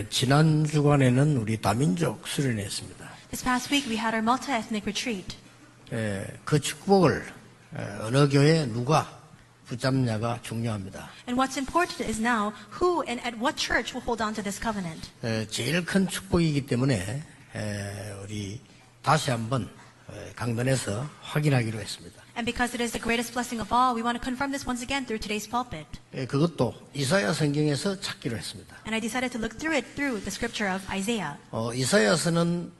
지난 주간에는 우리 다민족 수련회 했습니다. This past week we had our multi-ethnic retreat. 그 축복을 어느 교회 누가 붙잡냐가 중요합니다. And what's important is now who and at what church will hold on to this covenant. 제일 큰 축복이기 때문에 우리 다시 한번 강단에서 확인하기로 했습니다. And because it is the greatest blessing of all, we want to confirm this once again through today's pulpit. 그것도 이사야 성경에서 찾기로 했습니다. And I decided to look through it through the scripture of Isaiah. 이사야서는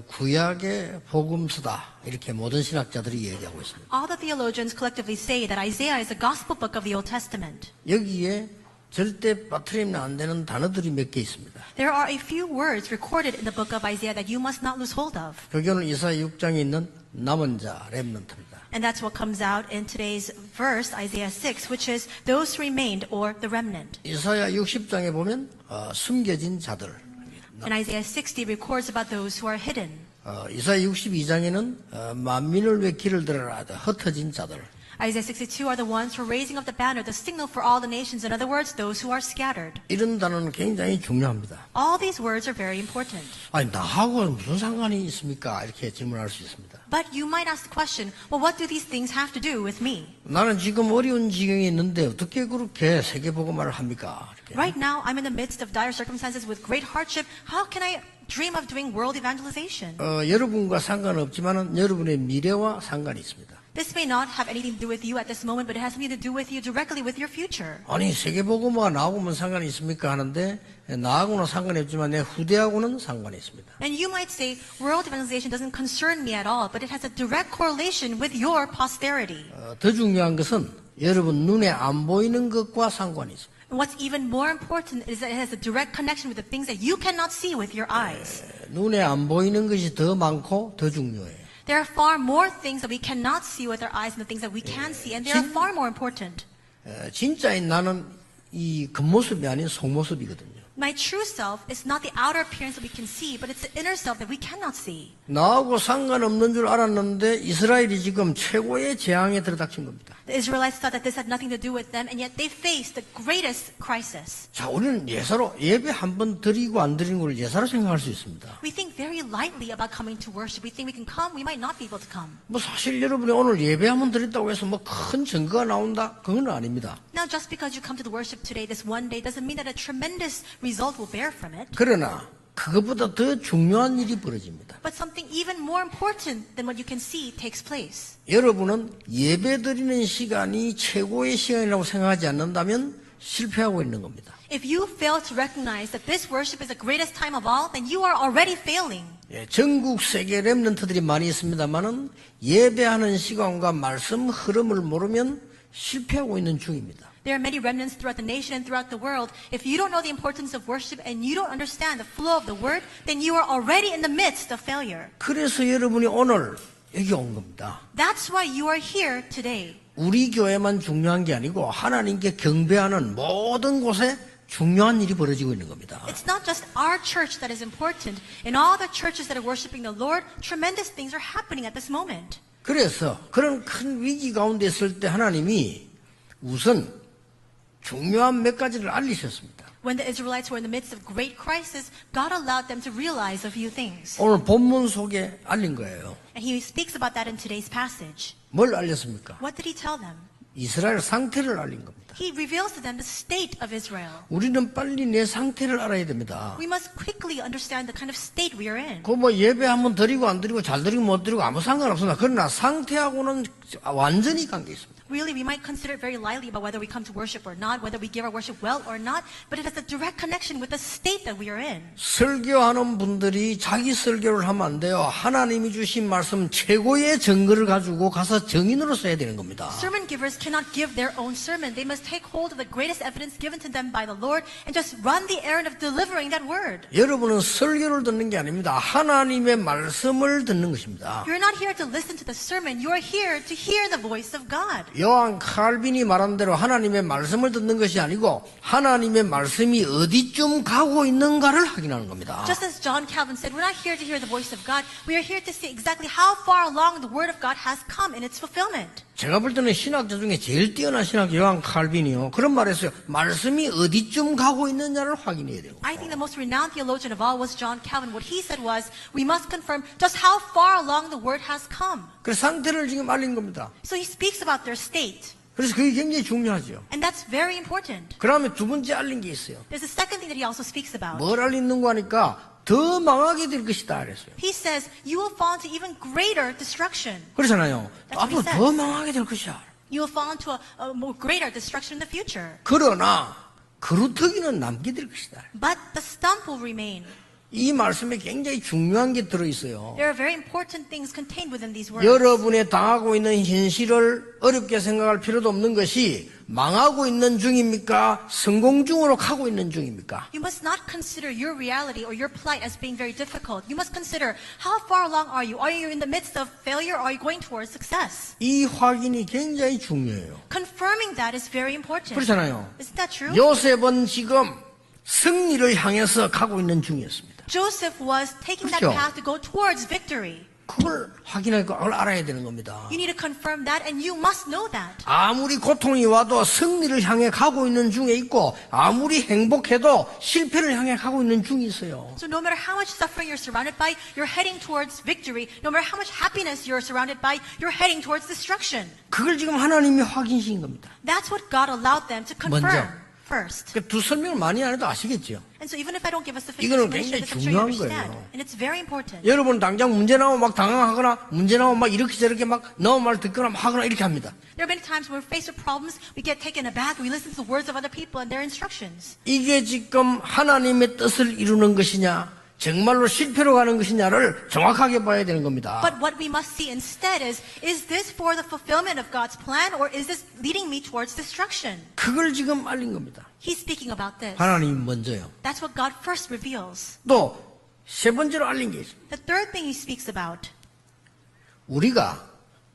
구약의 복음서다 이렇게 모든 신학자들이 얘기하고 있습니다. All the theologians collectively say that Isaiah is a gospel book of the Old Testament. 여기에 절대 빠뜨리면 안 되는 단어들이 몇 개 있습니다. There are a few words recorded in the book of Isaiah that you must not lose hold of. 그게 오늘 이사야 6장에 있는 남은 자, 렘넌트입니다. And that's what comes out in today's verse, Isaiah 6, which is those who remained or the remnant. 이사야 60장에 보면 숨겨진 자들. And Isaiah 60 records about those who are hidden. 이사야 62장에는 만민을 위해 길을 들어라 하다 흩어진 자들. Isaiah 62 are the ones who are raising up the banner, the signal for all the nations. In other words, those who are scattered. 이런 단어는 굉장히 중요합니다. All these words are very important. 아니 나하고 무슨 상관이 있습니까? 이렇게 질문할 수 있습니다. But you might ask the question, well, what do these things have to do with me? 나는 지금 어려운 지경에 있는데 어떻게 그렇게 세계복음화를 합니까? 이렇게. Right now, I'm in the midst of dire circumstances with great hardship. How can I dream of doing world evangelization? 여러분과 상관없지만은 여러분의 미래와 상관이 있습니다. This may not have anything to do with you at this moment, but it has something to do with you directly with your future. 아니 세계복음화가 나하고는 상관이 있습니까? 하는데 나하고는 상관이 없지만 내 후대하고는 상관이 있습니다. And you might say, world evangelization doesn't concern me at all, but it has a direct correlation with your posterity. 더 중요한 것은 여러분 눈에 안 보이는 것과 상관이 있습니다. And what's even more important is that it has a direct connection with the things that you cannot see with your eyes. 눈에 안 보이는 것이 더 많고 더 중요해요. There are far more things that we cannot see with our eyes than the things that we can see, and they are far more important. 진짜인 나는 이 겉모습이 아닌 속모습이거든요. My true self is not the outer appearance that we can see, but it's the inner self that we cannot see. 나하고 상관없는 줄 알았는데 이스라엘이 지금 최고의 재앙에 들어닥친 겁니다. The Israelites thought that this had nothing to do with them, and yet they faced the greatest crisis. 자, 우리는 예사로 예배 한 번 드리고 안 드리는 걸 예사로 생각할 수 있습니다. We think very lightly about coming to worship. We think we can come, we might not be able to come. 뭐 사실 여러분이 오늘 예배 한 번 드렸다고 해서 뭐 큰 증거가 나온다? 그건 아닙니다. Now, just because you come to the worship today, this one day, doesn't mean that a tremendous result will bear from it. 그러나 그것보다 더 중요한 일이 벌어집니다. But something even more important than what you can see takes place. 여러분은 예배 드리는 시간이 최고의 시간이라고 생각하지 않는다면 실패하고 있는 겁니다. If you fail to recognize that this worship is the greatest time of all, then you are already failing. 전국 세계 렘넌트들이 많이 있습니다만은 예배하는 시간과 말씀 흐름을 모르면 실패하고 있는 중입니다. There are many remnants throughout the nation and throughout the world. If you don't know the importance of worship and you don't understand the flow of the word, then you are already in the midst of failure. 그래서 여러분이 오늘 여기 온 겁니다. That's why you are here today. 우리 교회만 중요한 게 아니고 하나님께 경배하는 모든 곳에 중요한 일이 벌어지고 있는 겁니다. It's not just our church that is important. In all the churches that are worshiping the Lord, tremendous things are happening at this moment. 그래서 그런 큰 위기 가운데 있을 때 하나님이 우선 중요한 몇 가지를 알리셨습니다. When the Israelites were in the midst of great crisis, God allowed them to realize a few things. 오늘 본문 속에 알린 거예요. And he speaks about that in today's passage. 뭘 알렸습니까? What did he tell them? 이스라엘 상태를 알린 겁니다. He reveals to them the state of Israel. 우리는 빨리 내 상태를 알아야 됩니다. We must quickly understand the kind of state we are in. 그 뭐 예배 한번 드리고 안 드리고 잘 드리고 못 드리고 아무 상관없습니다. 그러나 상태하고는 완전히 관계 있습니다. Really, we might consider it very lightly about whether we come to worship or not, whether we give our worship well or not, but it has a direct connection with the state that we are in. 설교하는 분들이 자기 설교를 하면 안 돼요. 하나님이 주신 말씀 최고의 증거를 가지고 가서 증인으로 써야 되는 겁니다. Sermon givers cannot give their own sermon. They must take hold of the greatest evidence given to them by the Lord and just run the errand of delivering that word. 여러분은 설교를 듣는 게 아닙니다. 하나님의 말씀을 듣는 것입니다. You're not here to listen to the sermon. You are here to hear the voice of God. 요한 칼빈이 말한 대로 하나님의 말씀을 듣는 것이 아니고 하나님의 말씀이 어디쯤 가고 있는가를 확인하는 겁니다. Just as John Calvin said, we're not here to hear the voice of God. We are here to see exactly how far along the word of God has come in its fulfillment. 제가 볼 때는 신학자 중에 제일 뛰어난 신학자 요한 칼빈이요. 그런 말 했어요. 말씀이 어디쯤 가고 있느냐를 확인해야 되고. I think the most renowned theologian of all was John Calvin. What he said was, we must confirm just how far along the word has come. 그 상태를 지금 알린 겁니다. So he speaks about their state. 그래서 그게 굉장히 중요하죠. And that's very important. 그 다음에 두 번째 알린 게 있어요. There's a second thing that he also speaks about. 뭘 알리는 거 하니까 더 망하게 될 것이다 그랬어요. He says, you will fall into even greater destruction. 그렇잖아요. That's what he 앞으로 says. 더 망하게 될 것이야. You will fall into a more greater destruction in the future. 그러나 그루터기는 남게 될 것이다. But the stump will remain. 이 말씀에 굉장히 중요한 게 들어있어요. There are very important things contained within these words. 여러분의 당하고 있는 현실을 어렵게 생각할 필요도 없는 것이 망하고 있는 중입니까? 성공 중으로 가고 있는 중입니까? You must not consider your reality or your plight as being very difficult. You must consider how far along are you? Are you in the midst of failure or are you going towards success? 이 확인이 굉장히 중요해요. Confirming that is very important. 그렇잖아요. Isn't that true? 요셉은 지금 승리를 향해서 가고 있는 중이었습니다. Joseph was taking that 그렇죠. path to go towards victory. 그걸 확인할 걸 알아야 되는 겁니다. You need to confirm that and you must know that. 아무리 고통이 와도 승리를 향해 가고 있는 중에 있고 아무리 행복해도 실패를 향해 가고 있는 중이 있어요. So no matter how much suffering you're surrounded by, you're heading towards victory. No matter how much happiness you're surrounded by, you're heading towards destruction. 그걸 지금 하나님이 확인시킨 겁니다. That's what God allowed them to confirm 먼저. first. 그 두 설명을 많이 안 해도 아시겠죠? And so even if I don't give a sufficient 이거는 explanation, 굉장히 I'm sure you 중요한 understand. 거예요. And it's very important. 여러분 당장 문제 나오면 막 당황하거나 문제 나오면 막 이렇게 저렇게 막 너무 말 듣거나 막 하거나 이렇게 합니다. There are many times when we're faced with problems, we get taken aback, we listen to the words of other people and their instructions. 이게 지금 하나님의 뜻을 이루는 것이냐 정말로 실패로 가는 것이냐를 정확하게 봐야 되는 겁니다. But what we must see instead is this for the fulfillment of God's plan or is this leading me towards destruction? 그걸 지금 알린 겁니다. He's speaking about this. 하나님이 먼저요. That's what God first reveals. 또 세 번째로 알린 게 있습니다. The third thing he speaks about, 우리가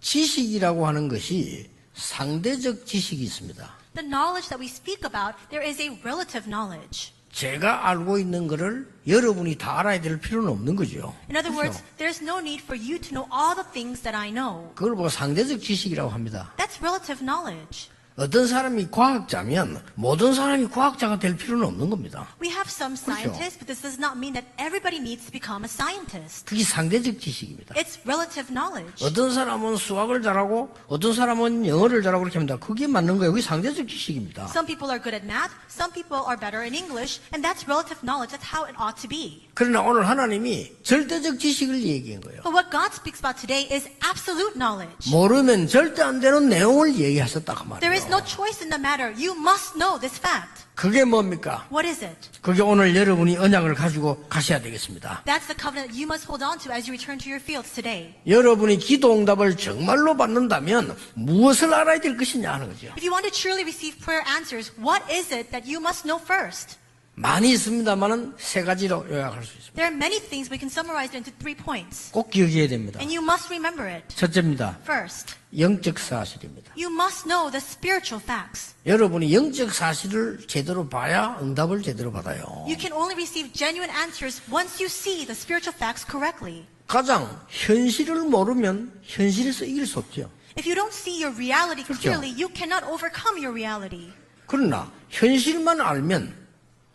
지식이라고 하는 것이 상대적 지식이 있습니다. the knowledge that we speak about, there is a relative knowledge. 제가 알고 있는 것을 여러분이 다 알아야 될 필요는 없는 거죠. In other words, 그렇죠? there's no need for you to know all the things that I know. 그걸 보고 상대적 지식이라고 합니다. That's relative knowledge. 어떤 사람이 과학자면 모든 사람이 과학자가 될 필요는 없는 겁니다. We have some 그렇죠. scientists, but this does not mean that everybody needs to become a scientist. 그게 상대적 지식입니다. It's relative knowledge. 어떤 사람은 수학을 잘하고 어떤 사람은 영어를 잘하고 그렇게 합니다. 그게 맞는 거예요. 그게 상대적 지식입니다. Some people are good at math, some people are better in English, and that's relative knowledge. That's how it ought to be. 그러나 오늘 하나님이 절대적 지식을 얘기한 거예요. But what God speaks about today is absolute knowledge. 모르면 절대 안 되는 내용을 얘기하셨다 그 There 말이에요. is no choice in the matter. You must know this fact. 그게 뭡니까? What is it? 그게 오늘 여러분이 언약을 가지고 가셔야 되겠습니다. That's the covenant that you must hold on to as you return to your fields today. 여러분이 기도 응답을 정말로 받는다면 무엇을 알아야 될 것이냐 하는 거죠. If you want to truly receive prayer answers, what is it that you must know first? 많이 있습니다만은 세 가지로 요약할 수 있습니다. There are many things we can summarize it into 3 points. 꼭 기억해야 됩니다. And you must remember it. 첫째입니다. First, 영적 사실입니다. you must know the spiritual facts. 여러분이 영적 사실을 제대로 봐야 응답을 제대로 받아요. You can only receive genuine answers once you see the spiritual facts correctly. 가장 현실을 모르면 현실에서 이길 수 없죠. If you don't see your reality 그렇죠. clearly, you cannot overcome your reality. 그러나 현실만 알면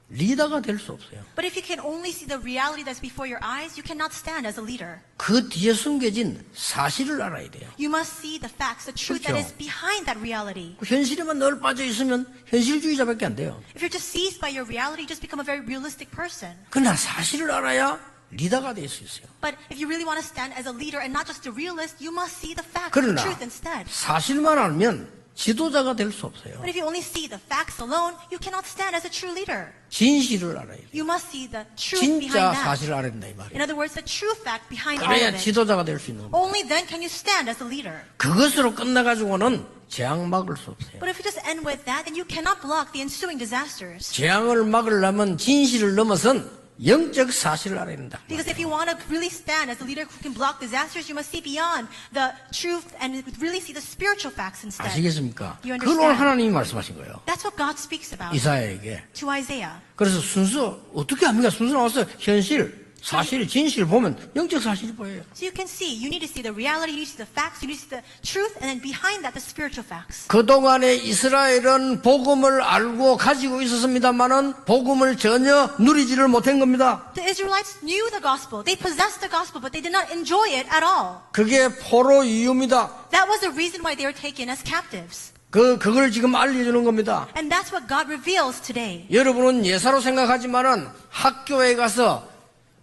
리더가 될 수 없어요. But if you can only see the reality that's before your eyes, you cannot stand as a leader. 그 뒤에 숨겨진 사실을 알아야 돼요. You must see the facts, the truth that 그렇죠. is behind that reality. 현실에만 늘 빠져 있으면 현실주의자밖에 안 돼요. If you're just seized by your reality, you just become a very realistic person. 그러나 사실을 알아야 리더가 될 수 있어요. But if you really want to stand as a leader and not just a realist, you must see the facts, the 그러나 truth instead. 사실만 알면 지도자가 될 수 없어요. But if you only see the facts alone, you cannot stand as a true leader. 진실을 알아야 돼요. You must see the truth 진짜 behind that. 사실을 알아야 된다 이 In 말이에요. other words, the true fact behind all 그래야 of it. 지도자가 될 수 있는 겁니다. Only then can you stand as a leader. 그것으로 끝나가지고는 재앙 막을 수 없어요. But if you just end with that, then you cannot block the ensuing disasters. 재앙을 막으려면 진실을 넘어선 영적 사실을 알아야 된다. Because if you want to really stand as a leader who can block disasters, you must see beyond the truth and really see the spiritual facts instead. 아시겠습니까? You 그걸 오늘 understand? 하나님이 말씀하신 거예요. That's what God speaks about 이사야에게. to Isaiah. 그래서 순서 어떻게 합니까? 순서 나왔어요. 현실. 사실, 진실을 보면 영적 사실이 보여요. So you can see, you need to see the reality, you need to see the facts, you need to see the truth, and then behind that, the spiritual facts. 그동안에 이스라엘은 복음을 알고 가지고 있었습니다만은 복음을 전혀 누리지를 못한 겁니다. The Israelites knew the gospel. They possessed the gospel, but they did not enjoy it at all. 그게 포로 이유입니다. That was the reason why they were taken as captives. 그걸 지금 알려주는 겁니다. And that's what God reveals today. 여러분은 예사로 생각하지만은 학교에 가서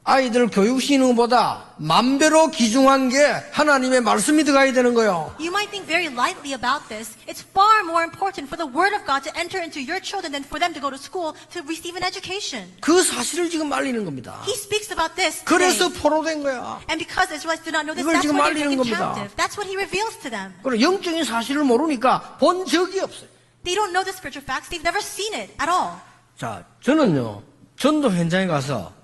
아이들 교육시키는 것보다 만배로 귀중한 게 하나님의 말씀이 들어가야 되는 거예요. You might think very lightly about this. It's far more important for the Word of God to enter into your children than for them to go to school to receive an education. 그 사실을 지금 알리는 겁니다. He speaks about this 그래서 today. 포로된 거야. And because the Israelites do not know this, 이걸 that's 지금 why they're 알리는 taken 겁니다. captive. That's what He reveals to them. 그리고 영적인 사실을 모르니까 본 적이 없어요. They don't know the spiritual facts. They've never seen it at all. 자, 저는요, 전도 현장에 가서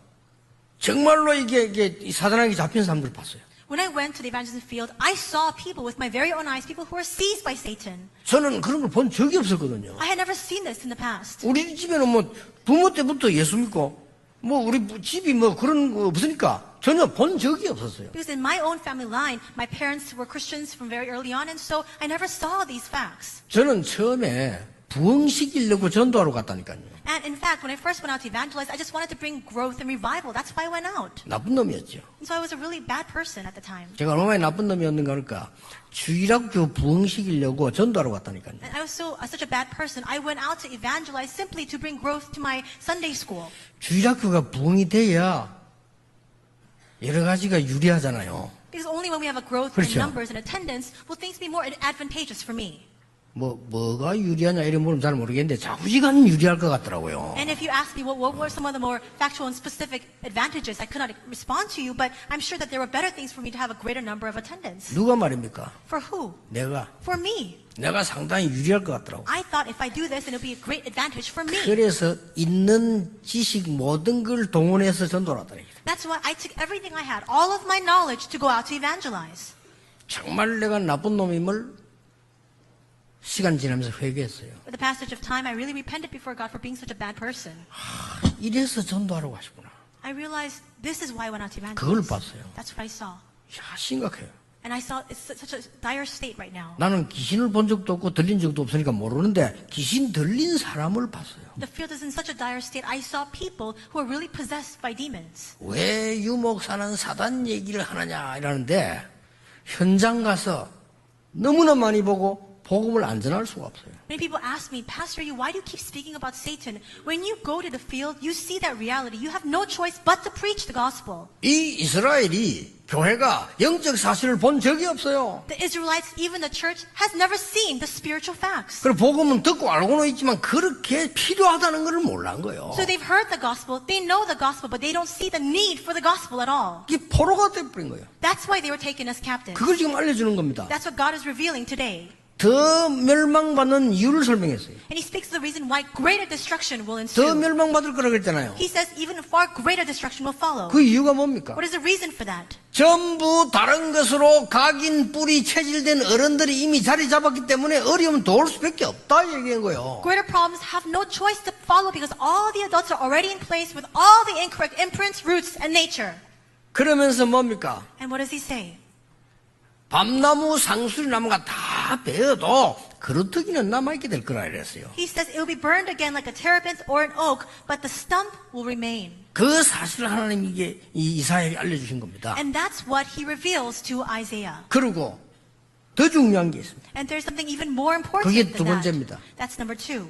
정말로 이게 사단에게 잡힌 사람들 봤어요. When I went to the evangelism field, I saw people with my very own eyes, people who were seized by Satan. 저는 그런 걸 본 적이 없었거든요. I had never seen this in the past. 우리 집에는 뭐 부모 때부터 예수 믿고 뭐 우리 집이 뭐 그런 거 없으니까 전혀 본 적이 없었어요. Because in my own family line, my parents were Christians from very early on, and so I never saw these facts. 저는 처음에 부흥시키려고 전도하러 갔다니까요. And in fact, when I first went out to evangelize, I just wanted to bring growth and revival. That's why I went out. 나쁜 놈이었죠. And so I was a really bad person at the time. 제가 얼마나 나쁜 놈이었는가 하니까 주일학교 부흥시키려고 전도하러 갔다니까요. And I was such a bad person. I went out to evangelize simply to bring growth to my Sunday school. 주일학교가 부흥이 돼야 여러 가지가 유리하잖아요. Because only when we have a growth 그렇죠. in numbers and attendance will things be more advantageous for me. 뭐가 유리하냐 이런 물은 잘 모르겠는데 좌우지간 유리할 것 같더라고요. And if you ask me what were some of the more factual and specific advantages, I could not respond to you, but I'm sure that there were better things for me to have a greater number of attendance. 누가 말입니까? For who? 내가 For me. 상당히 유리할 것 같더라고. I thought if I do this, then it'll be a great advantage for me. 그래서 있는 지식 모든 걸 동원해서 전도를 하더라. That's why I took everything I had, all of my knowledge, to go out to evangelize. 정말 내가 나쁜 놈임을 시간 지나면서 회개했어요. With the passage of time, I really repented before God for being such a bad person. 이래서 전도하러 가시구나. I realized this is why I went out to 그걸 evangelize. 봤어요. That's what I saw. 야, 심각해요. And I saw it's such a dire state right now. 나는 귀신을 본 적도 없고 들린 적도 없으니까 모르는데 귀신 들린 사람을 봤어요. The field is in such a dire state. I saw people who are really possessed by demons. 왜 유목사는 사단 얘기를 하느냐 이러는데 현장 가서 너무나 많이 보고 복음을 안 전할 수가 없어요. Many people ask me, Pastor, why do you keep speaking about Satan? When you go to the field, you see that reality. You have no choice but to preach the gospel. 이 이스라엘이 교회가 영적 사실을 본 적이 없어요. The Israelites, even the church, has never seen the spiritual facts. 그리고 복음은 듣고 알고는 있지만 그렇게 필요하다는 걸 몰란 거예요. So they've heard the gospel, they know the gospel, but they don't see the need for the gospel at all. 이게 포로가 돼버린 거예요. That's why they were taken as captives. 그걸 지금 알려주는 겁니다. That's what God is revealing today. 더 멸망받는 이유를 설명했어요. And he speaks the reason why greater destruction will 더 ensue. 멸망받을 거라고 그랬잖아요. He says even far greater destruction will follow. 그 이유가 뭡니까? What is the reason for that? 전부 다른 것으로 각인 뿌리 체질된 어른들이 이미 자리 잡았기 때문에 어려움 도울 수밖에 없다 얘기한 거예요. Greater problems have no choice to follow because all the adults are already in place with all the incorrect imprints, roots, and nature. 그러면서 뭡니까? And what does he say? 밤나무 상수리 나무가 다 베어도 그루터기는 남아있게 될 거라 이랬어요. He says it will be burned again like a terebinth or an oak, but the stump will remain. 그 사실을 하나님이 이게 이사야에게 알려주신 겁니다. And that's what he reveals to Isaiah. 그리고 더 중요한 게 있습니다. And there's something even more important 그게 than 두 that. 번째입니다. That's number 2.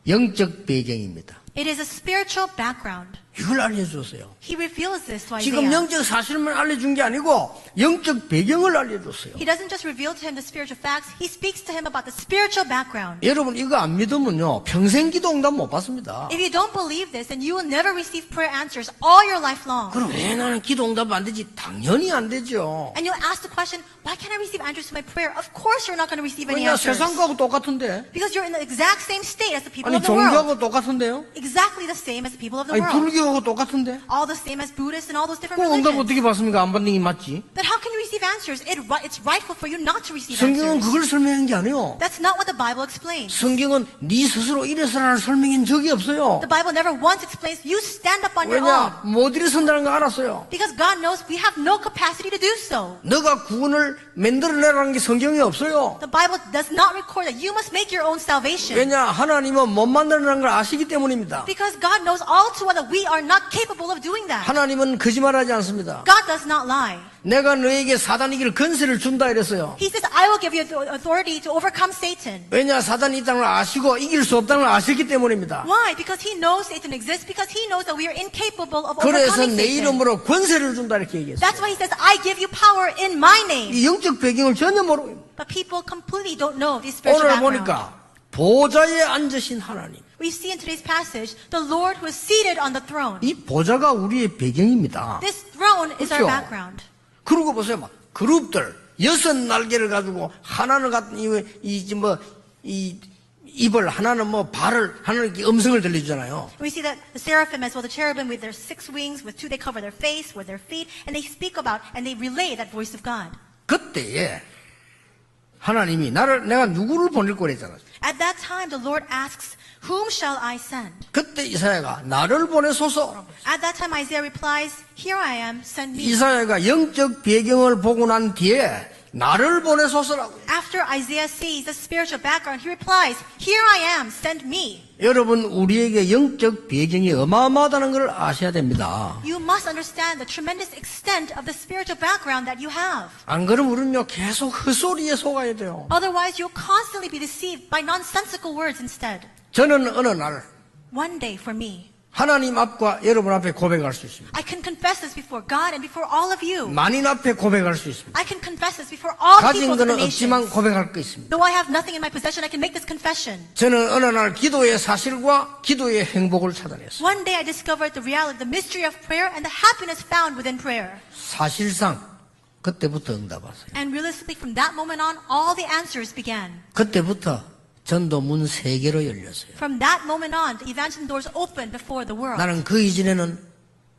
영적 배경입니다. It is a spiritual background. 이걸 알려줬어요. He reveals this to 지금 Isaiah. 영적 사실만 알려준 게 아니고 영적 배경을 알려줬어요. He doesn't just reveal to him the spiritual facts, he speaks to him about the spiritual background. 여러분 이거 안 믿으면요 평생 기도 응답 못 받습니다. If you don't believe this, then you will never receive prayer answers all your life long. 그럼 왜 나는 기도 응답 안 되지? 당연히 안 되죠. And you'll ask the question, why can't I receive answers to my prayer? Of course you're not going to receive any 그냥 answers. 세상하고 똑같은데. Because you're in the exact same state as the people 아니 of the world. 종교하고 똑같은데요. Exactly the same as the people of the 아니 world. 불교하고 똑같은데? all the same as Buddhists and all those different 그럼 응답 religions. 어떻게 받습니까? 안 받는 게 맞지? Then how can you receive answers? It's rightful for you not to receive 성경은 answers. 그걸 설명한 게 아니에요. That's not what the Bible explains. 성경은 네 스스로 이래서라는 설명인 적이 없어요. The Bible never once explains you stand up on your own. 왜냐? 못 일어선다는 거 알았어요. Because God knows we have no capacity to do so. 너가 구원을 만들어내라는 게 성경에 없어요. The Bible does not record that you must make your own salvation. 왜냐? 하나님은 못 만들어내는 걸 아시기 때문입니다. Because God knows all too well that we are not capable of doing that. 하나님은 거짓말하지 않습니다. God does not lie. 내가 너에게 사단 이길 권세를 준다 이랬어요. He says, I will give you authority to overcome Satan. 왜냐? 사단이 있다는 걸 아시고 이길 수 없다는 걸 아셨기 때문입니다. Why? Because he knows Satan exists. Because he knows that we are incapable of 그래서 overcoming 내 Satan. 이름으로 권세를 준다 이렇게 얘기했어요. That's why he says, I give you power in my name. 이 영적 배경을 전혀 모르고 But people completely don't know this spiritual 오늘 background. 보니까 보좌에 앉으신 하나님. We see in today's passage, the Lord who is seated on the throne. 이 보좌가 우리의 배경입니다. This throne is our 그렇죠? background. 그러고 보세요. 막 그룹들 6날개를 가지고 하나는 같은 이 입을 하나는 뭐 발을 하나는 이렇게 음성을 들려주잖아요. We see that the seraphim as well, the cherubim with their 6 wings, with 2 they cover their face, with their feet, and they speak about and they relay that voice of God. 그때에 하나님이 내가 누구를 보낼 거랬잖아요. At that time, the Lord asks, whom shall I send? 그때 이사야가 나를 보내소서. At that time, Isaiah replies, here I am, send me. 이사야가 영적 배경을 보고 난 뒤에 나를 보내소서라고. After Isaiah sees the spiritual background, he replies, here I am, send me. 여러분 우리에게 영적 배경이 어마어마하다는 걸 아셔야 됩니다. You must understand the tremendous extent of the spiritual background that you have. 안 그러면 우리는요 계속 헛소리에 속아야 돼요. Otherwise, you'll constantly be deceived by nonsensical words instead. 저는 어느 날 One day for me, 하나님 앞과 여러분 앞에 고백할 수 있습니다. I can confess this before God and before all of you. 만인 앞에 고백할 수 있습니다. I can confess this before all 가진 people of the 거는 없지만 nations. 고백할 거 있습니다. Though I have nothing in my possession, I can make this confession. 저는 어느 날 기도의 사실과 기도의 행복을 찾아냈어요. One day I discovered the reality, the mystery of prayer and the happiness found within prayer. 사실상 그때부터 응답 왔어요. And realistically, from that moment on, all the answers began. 그때부터 전도 문 3개로 열렸어요. From that moment on, the evangelism doors opened before the world. 나는 그 이전에는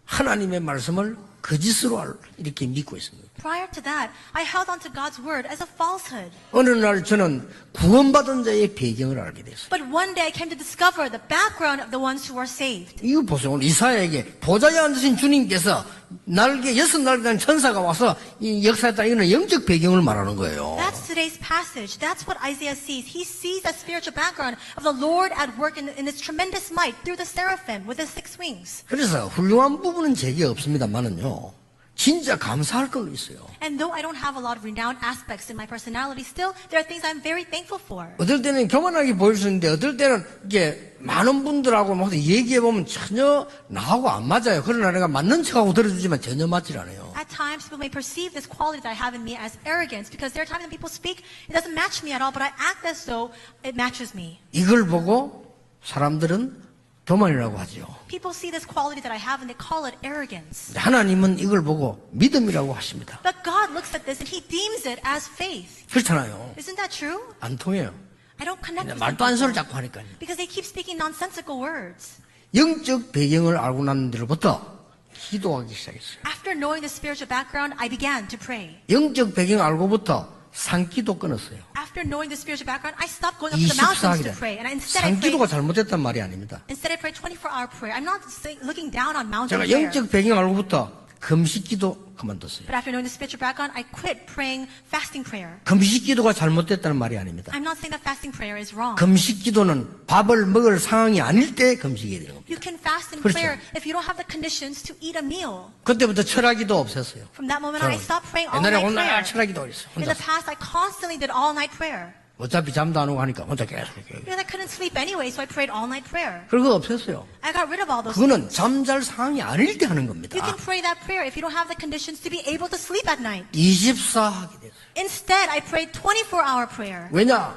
하나님의 말씀을 거짓으로 이렇게 믿고 있습니다. Prior to that, I held on to God's word as a falsehood. 어느 날 저는 구원받은 자의 배경을 알게 됐어요. But one day I came to discover the background of the ones who are saved. 이거 보세요. 오늘 이사야에게 보좌에 앉으신 주님께서 6날개 단 천사가 와서 이 역사했다. 이거는 영적 배경을 말하는 거예요. That's today's passage. That's what Isaiah sees. He sees that spiritual background of the Lord at work in its tremendous might through the seraphim with the 6 wings. 그래서 훌륭한 부분은 제게 없습니다만은요. 진짜 감사할 걸로 있어요. And though I don't have a lot of renowned aspects in my personality, still there are things I'm very thankful for. 어떨 때는 교만하게 보일 수 있는데 어떨 때는 이게 많은 분들하고 막 얘기해 보면 전혀 나하고 안 맞아요. 그러나 내가 맞는 척하고 들어주지만 전혀 맞질 않아요. At times, people may perceive this quality that I have in me as arrogance because there are times when people speak, it doesn't match me at all, but I act as though it matches me. 이걸 보고 사람들은 교만이라고 하죠. People see this quality that I have and they call it arrogance. 하나님은 이걸 보고 믿음이라고 하십니다. But God looks at this and He deems it as faith. 그렇잖아요. Isn't that true? 안 통해요. I don't connect with 말도 some 안 소리 people 자꾸 하니까요. because they keep speaking nonsensical words. 영적 배경을 알고 난 뒤로부터 기도하기 시작했어요. After knowing the spiritual background, I began to pray. 영적 배경 알고부터 산기도 끊었어요. After knowing the spiritual background, I stopped going up to the mountains to 24기도. pray. And instead I 산기도가 prayed, 잘못됐단 말이 아닙니다. instead I prayed 24-hour prayer. I'm not looking down on mountain 제가 prayer. 영적 배경 알고부터 금식기도 그만뒀어요. But after knowing the spiritual background, I quit praying fasting prayer. 금식기도가 잘못됐다는 말이 아닙니다. I'm not saying that fasting prayer is wrong. 금식기도는 밥을 먹을 상황이 아닐 때 금식해야 되는 겁니다. You can fast in 그렇죠. prayer if you don't have the conditions to eat a meal. 그때부터 철학기도 없었어요. From that moment on, I stopped praying all 옛날에 night 혼자 prayer. 철학기도 했어요. In 혼자. the past, I constantly did all night prayer. 어차피 잠도 안 오고 하니까 혼자 계속 이렇게. Because I couldn't sleep anyway, so I prayed all night prayer. 그거 없었어요. I got rid of all those 그거는 things. 잠잘 상황이 아닐 때 하는 겁니다. You can pray that prayer if you don't have the conditions to be able to sleep at night. 24 하게 됐어요. Instead, I prayed 24-hour prayer. 왜냐?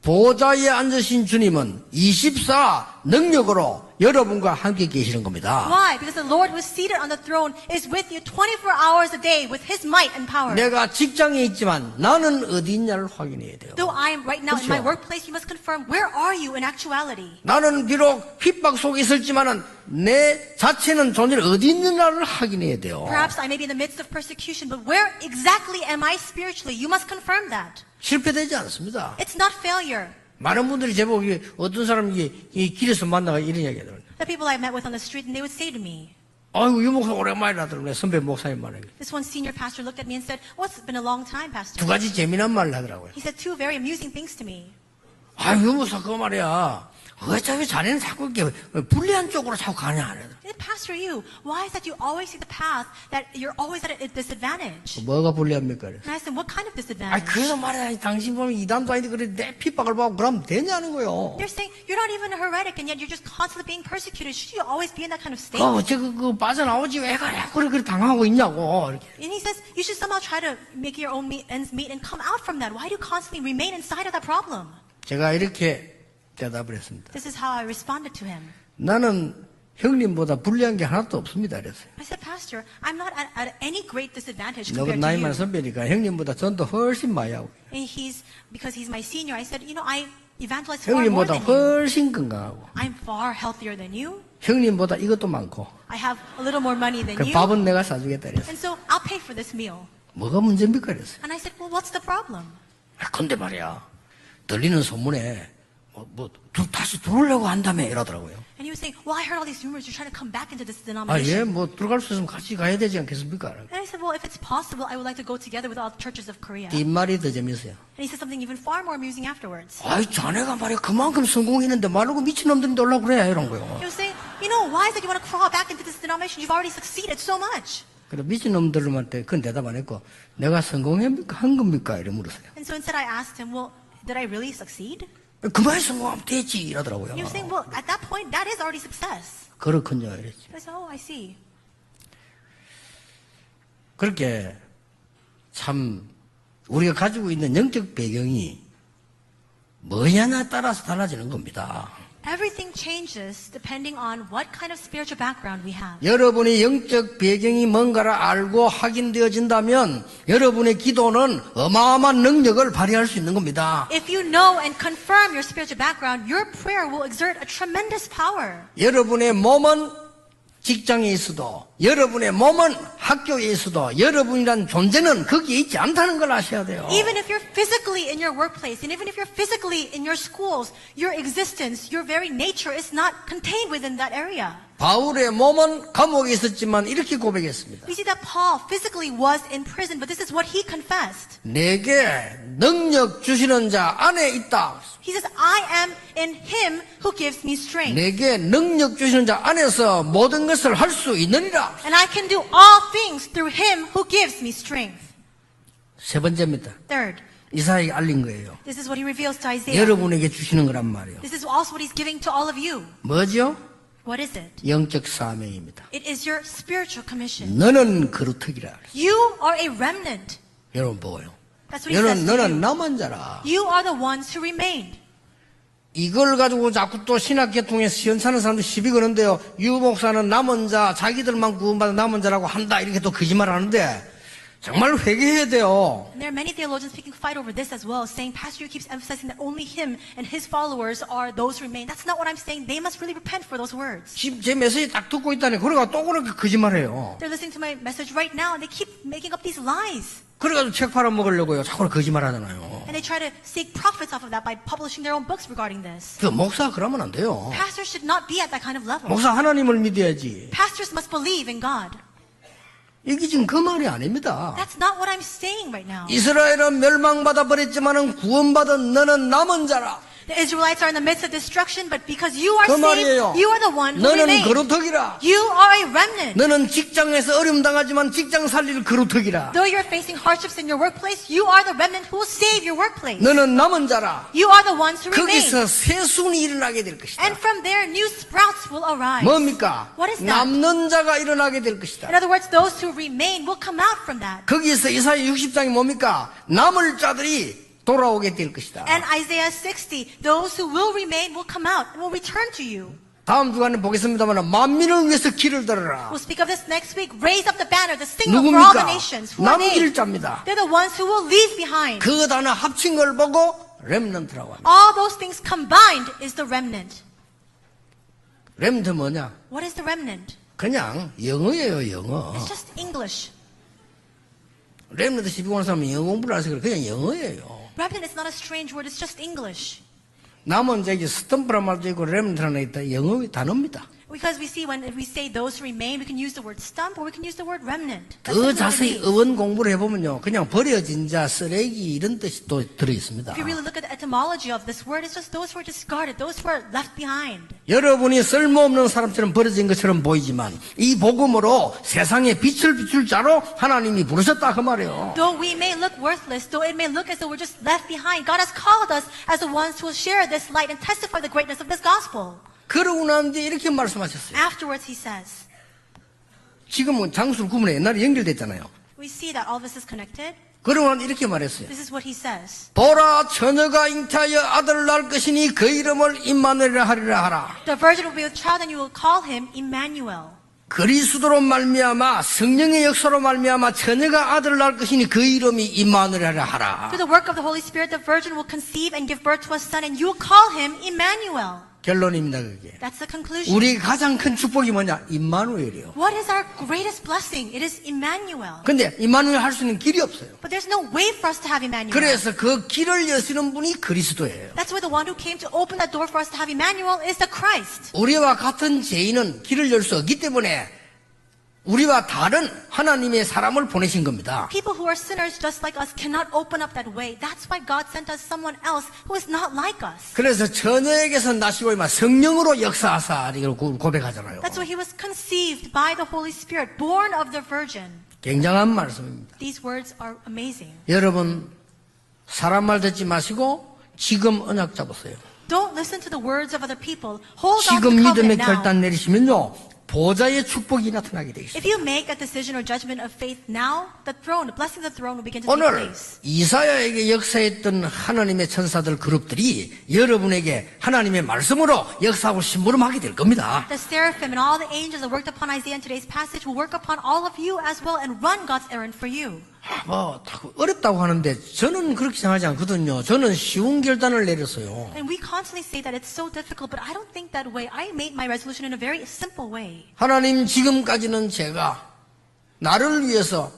보좌에 앉으신 주님은 24 능력으로 여러분과 함께 계시는 겁니다. Why? Because the Lord who is seated on the throne is with you 24 hours a day with His might and power. 내가 직장에 있지만 나는 어디 있냐를 확인해야 돼요. Though I am right now in my 그렇죠. workplace, you must confirm, where are you in actuality? 나는 비록 핍박 속에 있을지만은 내 자체는 존재를 어디 있느냐를 확인해야 돼요. Perhaps I may be in the midst of persecution, but where exactly am I spiritually? You must confirm that. 실패되지 않습니다. It's not failure. 많은 분들이 제법 어떤 사람이 이 길에서 만나가 이런 이야기 하더라고요. The people I met with on the street, and they would say to me, 아이고, 이 목사 오랜만이라 하더라고요. 선배 목사님 말에. this one senior pastor looked at me and said, well, it's been a long time, 두 Pastor. 가지 재미난 말을 하더라고요. He said two very amusing things to me. 아이고, 이 목사 그거 말이야. 어차피 자네는 자꾸 이렇게 불리한 쪽으로 자꾸 가냐. Hey, Pastor, you, why is that you always see the path that you're always at a disadvantage? 뭐가 불리합니까? And I said, what kind of 아, disadvantage? 그래서 말이야. 당신 보면 이단도 아닌데 그래 내 핍박을 받고 그러면 되냐는 거요. You're saying you're not even a heretic, and yet you're just constantly being persecuted. Should you always be in that kind of state? 어째 그 빠져나오지 왜 그래? 그래 당하고 있냐고. 이렇게. And he says you should somehow try to make your own ends meet and come out from that. Why do you constantly remain inside of that problem? 제가 이렇게 대답을 했습니다. This is how I responded to him. 나는 형님보다 불리한 게 하나도 없습니다. 그랬어요. I said, Pastor, I'm not at any great disadvantage 너가 compared to 나이 you. 많은 선배니까 형님보다 전도 훨씬 많이 하고 And because he's my senior, I said, I evangelize far more 형님보다 than you. 훨씬 건강하고 I'm far healthier than you. 형님보다 이것도 많고 I have a little more money than 그 you. 밥은 내가 사주겠다 그랬어요. And so I'll pay for this meal. 뭐가 문제입니까? 그랬어요. And I said, well, what's the problem? 근데 말이야 들리는 소문에 다시 들어오려고 한다며 이러더라고요. And he was saying, well, I heard all these rumors. You're trying to come back into this 아, denomination. 예, 뭐 들어갈 수 있으면 같이 가야 되지 않겠습니까? And I said, well, if it's possible, I would like to go together with all the churches of Korea. And 뒷말이 더 재밌어요. he said something even far more amusing afterwards. 아이, 자네가 말이야 그만큼 성공했는데 말고 미친놈들인데 올라고 그래 이런 거요. He was saying, why is it you want to crawl back into this denomination? You've already succeeded so much. 그래 미친놈들한테 그건 대답 안 했고 내가 성공한 겁니까? 이래 물었어요. And so instead I asked him, well, did I really succeed? 그만이 성공하면 되지 이러더라고요. He was saying, well, at that point, that is already success. 그렇군요 이랬지. I said, oh, I see. 그렇게 참 우리가 가지고 있는 영적 배경이 뭐냐에 따라서 달라지는 겁니다. Everything changes depending on what kind of spiritual background we have. 여러분의 영적 배경이 뭔가를 알고 확인되어진다면 여러분의 기도는 어마어마한 능력을 발휘할 수 있는 겁니다. If you know and confirm your spiritual background, your prayer will exert a tremendous power. 여러분의 몸은 직장에 있어도 여러분의 몸은 학교에 있어도 여러분이란 존재는 거기에 있지 않다는 걸 아셔야 돼요. Even if you're physically in your workplace, and even if you're physically in your schools, your existence, your very nature is not contained within that area. 바울의 몸은 감옥에 있었지만 이렇게 고백했습니다. We see that Paul physically was in prison, but this is what he confessed. 내게 능력 주시는 자 안에 있다. He says, I am in him who gives me strength. 내게 능력 주시는 자 안에서 모든 것을 할 수 있느니라. And I can do all things through him who gives me strength. 세 번째입니다. Third, 이사야에게 알린 거예요. this is what he reveals to Isaiah. 여러분에게 주시는 거란 말이에요. This is also what he's giving to all of you. 뭐죠? What is it? 영적 사명입니다. It is your spiritual commission. 너는 그루터기라. You are a remnant. 여러분 보고요. That's what he says to 너는 you. 남은 자라. You are the ones who remained. 이걸 가지고 자꾸 또 신학계통에서 시원찮은 사람들 시비 거는데요. 유 목사는 남은 자, 자기들만 구원받은 남은 자라고 한다. 이렇게 또 거짓말 하는데 정말 회개해야 돼요. And there are many theologians picking fight over this as well, saying, Pastor, you keeps emphasizing that only him and his followers are those who remain. That's not what I'm saying. They must really repent for those words. 지금 제 메시지 딱 듣고 있다니 그러가 또 그렇게 거짓말해요. They're listening to my message right now, and they keep making up these lies. 그래가지고 책 팔아먹으려고요. 자꾸 거짓말하잖아요. And they try to seek profits off of that by publishing their own books regarding this. 그 목사 그러면 안 돼요. Pastors should not be at that kind of level. 목사 하나님을 믿어야지. Pastors must believe in God. 이게 지금 그 말이 아닙니다. That's not what I'm saying right now. 이스라엘은 멸망받아 버렸지만은 구원받은 너는 남은 자라. The Israelites are in the midst of destruction, but because you are 그 saved, 말이에요. you are the one who 너는 remains. 그루터기라. You are a remnant. 너는 직장에서 어려움 당하지만 직장 살릴 그루터기라. Though you're facing hardships in your workplace, you are the remnant who will save your workplace. 너는 남은 자라. You are the ones who remain. 거기서 새순이 일어나게 될 것이다. And from there, new sprouts will arise. 뭡니까? What is that? 남는 자가 일어나게 될 것이다. In other words, those who remain will come out from that. 거기서 이사야 60장이 뭡니까? 남을 자들이 돌아오게 될 것이다. And Isaiah 60, those who will remain will come out and will return to you. 다음 주간에 보겠습니다만 만민을 위해서 길을 들어라. We'll speak of this next week. Raise up the banner, the signal for all the 누굽니까? nations. Who are they? 남길 자입니다. They're the ones who will leave behind. 그 단어 합친 걸 보고 렘넌트라고 합니다. All those things combined is the remnant. 렘넌트 뭐냐? What is the remnant? 그냥 영어예요, 영어. It's just English. 렘넌트 12권 사람은 영어 공부를 해서 그래. 그냥 영어예요. Remnant is not a strange word. It's just English. 남은 저기 스탬프란 말도 있고 렘넌트라는 있다. 영어 단어입니다. Because we see when we say those who remain, we can use the word stump or we can use the word remnant. That's 더 what it 자세히 means. 어원 공부를 해보면요. 그냥 버려진 자, 쓰레기 이런 뜻이 또 들어있습니다. If you really look at the etymology of this word, it's just those who are discarded, those who are left behind. 여러분이 쓸모없는 사람처럼 버려진 것처럼 보이지만 이 복음으로 세상에 빛을 비출 자로 하나님이 부르셨다 그 말이에요. Though we may look worthless, though it may look as though we're just left behind, God has called us as the ones who will share this light and testify the greatness of this gospel. 그러고 난 뒤에 이렇게 말씀하셨어요. Afterwards, he says, 지금은 장수를 구분해 옛날에 연결됐잖아요. we see that all this is connected. 그러고 난 이렇게 말했어요. This is what he says. 보라 처녀가 잉태하여 아들을 낳을 것이니 그 이름을 임마누엘이라 하리라 하라. The virgin will be with child and you will call him Emmanuel. 그리스도로 말미암아 성령의 역사로 말미암아 처녀가 아들을 낳을 것이니 그 이름이 임마누엘이라 하라. Through the work of the Holy Spirit, the virgin will conceive and give birth to a son and you will call him Emmanuel. 결론입니다 그게. That's the conclusion. 우리 가장 큰 축복이 뭐냐? 임마누엘이요. What is our greatest blessing? It is Emmanuel. 근데 임마누엘 할 수 있는 길이 없어요. But there's no way for us to have Emmanuel. 그래서 그 길을 여시는 분이 그리스도예요. That's why the one who came to open that door for us to have Emmanuel is the Christ. 우리와 같은 죄인은 길을 열 수 없기 때문에 우리와 다른 하나님의 사람을 보내신 겁니다. People who are sinners just like us cannot open up that way. That's why God sent us someone else who is not like us. 그래서 처녀에게서 나시고 이마 성령으로 역사하사 이걸 고백하잖아요. That's why he was conceived by the Holy Spirit, born of the Virgin. 굉장한 말씀입니다. These words are amazing. 여러분 사람 말 듣지 마시고 지금 언약 잡으세요. Don't listen to the words of other people. Hold on to 지금 the 믿음의 covenant now. 결단 내리시면요 보좌의 축복이 나타나게 되어 있습니다. If you make a decision or judgment of faith now, the blessing of the throne will begin to take 오늘 place. 이사야에게 역사했던 하나님의 천사들 그룹들이 여러분에게 하나님의 말씀으로 역사하고 심부름하게 될 겁니다. The seraphim and all the angels that worked upon Isaiah in today's passage will work upon all of you as well and run God's errand for you. 뭐 어렵다고 하는데 저는 그렇게 생각하지 않거든요. 저는 쉬운 결단을 내렸어요. And we constantly say that it's so difficult, but I don't think that way. I made my resolution in a very simple way. 하나님 지금까지는 제가 나를 위해서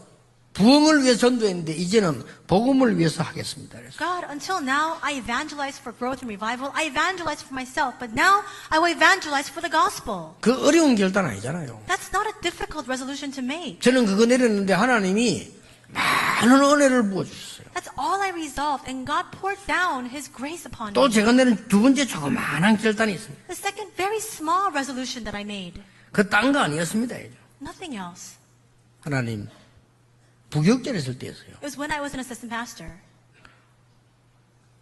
부흥을 위해 전도했는데 이제는 복음을 위해서 하겠습니다. 그래서 God, until now, I evangelized for growth and revival. I evangelized for myself, but now I will evangelize for the gospel. 그 어려운 결단 아니잖아요. That's not a difficult resolution to make. 저는 그거 내렸는데 하나님이 많은 은혜를 부어주셨어요. That's all I resolved, and God poured down His grace upon 또 me. 제가 내린 두 번째 조그마한 결단이 있습니다. The second very small resolution that I made, 그 딴 거 아니었습니다. nothing else. 하나님 부교육자를 했을 때였어요. It was when I was an assistant pastor.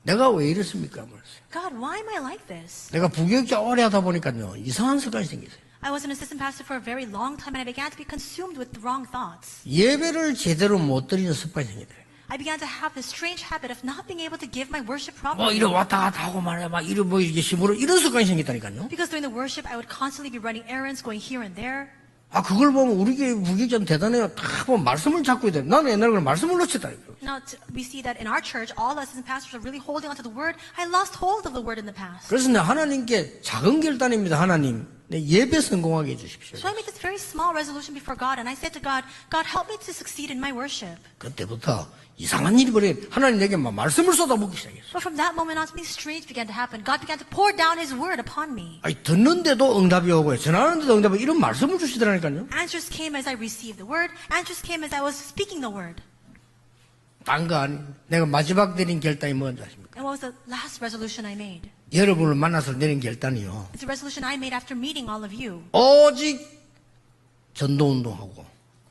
내가 왜 이랬습니까? 그랬어요. God, why am I like this? 내가 부교육자 오래 하다 보니까요 이상한 습관이 생겼어요. I was an assistant pastor for a very long time, and I began to be consumed with the wrong thoughts. 예배를 제대로 못 드리는 습관이 생기더라고요. I began to have this strange habit of not being able to give my worship 뭐 properly. 이래 왔다 갔다 하고 말이야 막 이래 뭐 이게 심으로 이런 습관이 생겼다니까요. Because during the worship, I would constantly be running errands, going here and there. 아 그걸 보면 우리 교회 부교육자는 대단해요. 다 보면 말씀을 잡고 있대. 나는 옛날에 그걸 말씀을 놓쳤다니까요. Now, we see that in our church, all assistant pastors are really holding onto the word. I lost hold of the word in the past. 그래서 내가 하나님께 작은 결단입니다. 하나님 내 예배 성공하게 해주십시오. So I made this very small resolution before God, and I said to God, God, help me to succeed in my worship. 그때부터 이상한 일이 벌어요. 하나님 내게 막 말씀을 쏟아붓기 시작했어요. But from that moment on, something strange began to happen. God began to pour down His word upon me. 아니 듣는데도 응답이 오고요. 전하는데도 응답이 오고 이런 말씀을 주시더라니까요. Answers came as I received the word. Answers came as I was speaking the word. 딴 거 아니. 내가 마지막 내린 결단이 뭔지 아십니까? And what was the last resolution I made? 여러분을 만나서 내린 결단이요. It's a resolution I made after meeting all of you. 오직 전도운동하고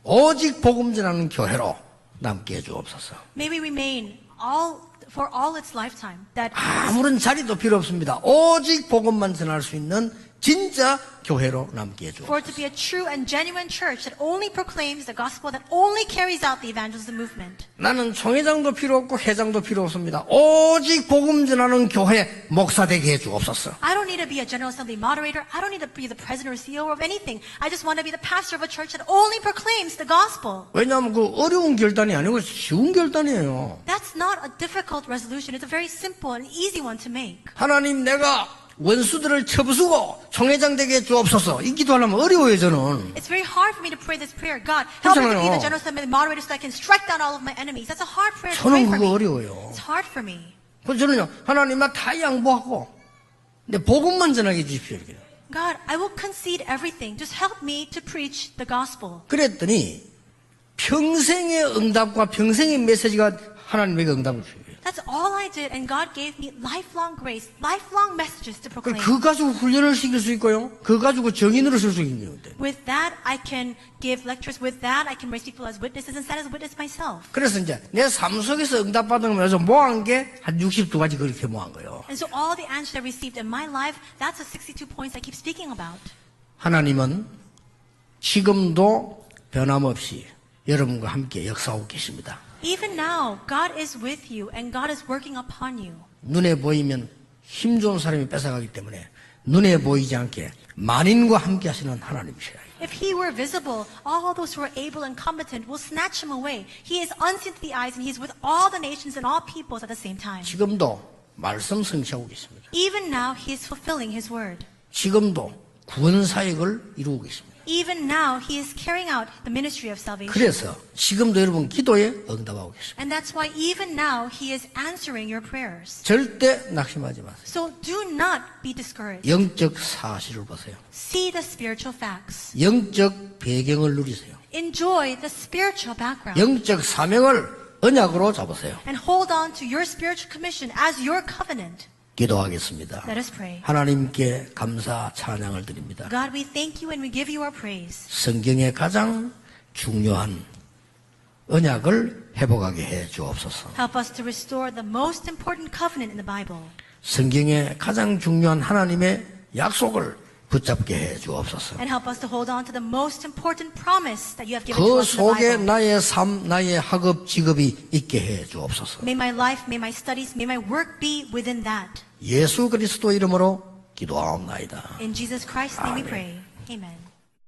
오직 복음 전하는 교회로 남게 해주옵소서. May we remain for all its lifetime. That 아무런 자리도 필요 없습니다. 오직 복음만 전할 수 있는 진짜 교회로 남게 해줘. For it to be a true and genuine church that only proclaims the gospel, that only carries out the evangelism movement. 나는 총회장도 필요 없고 회장도 필요 없습니다. 오직 복음 전하는 교회 목사 되게 해주옵소서. I don't need to be a General Assembly moderator. I don't need to be the president or CEO of anything. I just want to be the pastor of a church that only proclaims the gospel. 왜냐하면 그 어려운 결단이 아니고 쉬운 결단이에요. That's not a difficult resolution. It's a very simple and easy one to make. 하나님, 내가 원수들을 쳐부수고 총회장 되게 해주옵소서. 이 기도하려면 어려워요, 저는. It's very hard for me to pray this prayer. God, help me to be 그렇잖아요. the General Assembly moderator so I can strike down all of my enemies. That's a hard prayer to pray 저는 for 그거 me. 어려워요. It's hard for me. 그래서 저는요, 하나님, 나 다 양보하고, 근데 복음만 전하게 해주십시오. 이렇게. God, I will concede everything. Just help me to preach the gospel. 그랬더니, 평생의 응답과 평생의 메시지가 하나님에게 응답을 주세요. That's all I did, and God gave me lifelong grace, lifelong messages to proclaim. 그 가지고 훈련을 시킬 수 있고요. 그 가지고 증인으로 쓸 수 있는 거예요. With that, I can give lectures. With that, I can raise people as witnesses and stand as a witness myself. 그래서 이제 내 삶 속에서 응답받은 거면서 모은 게 한 62가지 그렇게 모은 거예요. And so all the answers I received in my life, that's the 62 points I keep speaking about. 하나님은 지금도 변함없이 여러분과 함께 역사하고 계십니다. Even now, God is with you and God is working upon you. 눈에 보이면 힘 좋은 사람이 뺏어가기 때문에 눈에 보이지 않게 만인과 함께 하시는 하나님이셔요. If he were visible, all those who are able and competent will snatch him away. He is unseen to the eyes and he is with all the nations and all peoples at the same time. 지금도 말씀 성취하고 계십니다. Even now, he is fulfilling his word. 지금도 구원 사역을 이루고 계십니다. Even now, he is carrying out the ministry of salvation. 그래서 지금도 여러분 기도에 응답하고 계십니다. And that's why even now, he is answering your prayers. 절대 낙심하지 마세요. So do not be discouraged. 영적 사실을 보세요. See the spiritual facts. 영적 배경을 누리세요. Enjoy the spiritual background. 영적 사명을 언약으로 잡으세요. And hold on to your spiritual commission as your covenant. 기도하겠습니다. Let us pray. 하나님께 감사 찬양을 드립니다. God, we thank you and we give you our praise. 성경의 가장 중요한 언약을 회복하게 해 주옵소서. Help us to restore the most important covenant in the Bible. 성경의 가장 중요한 하나님의 약속을 붙잡게 해 주옵소서. And help us to hold on to the most important promise that you have given to 그 us in the 속에 Bible. 나의 삶, 나의 학업, 직업이 있게 해 주옵소서. May my life, may my studies, may my work be within that. 예수 그리스도 이름으로 기도하옵나이다. In Jesus Christ's name we pray. Amen.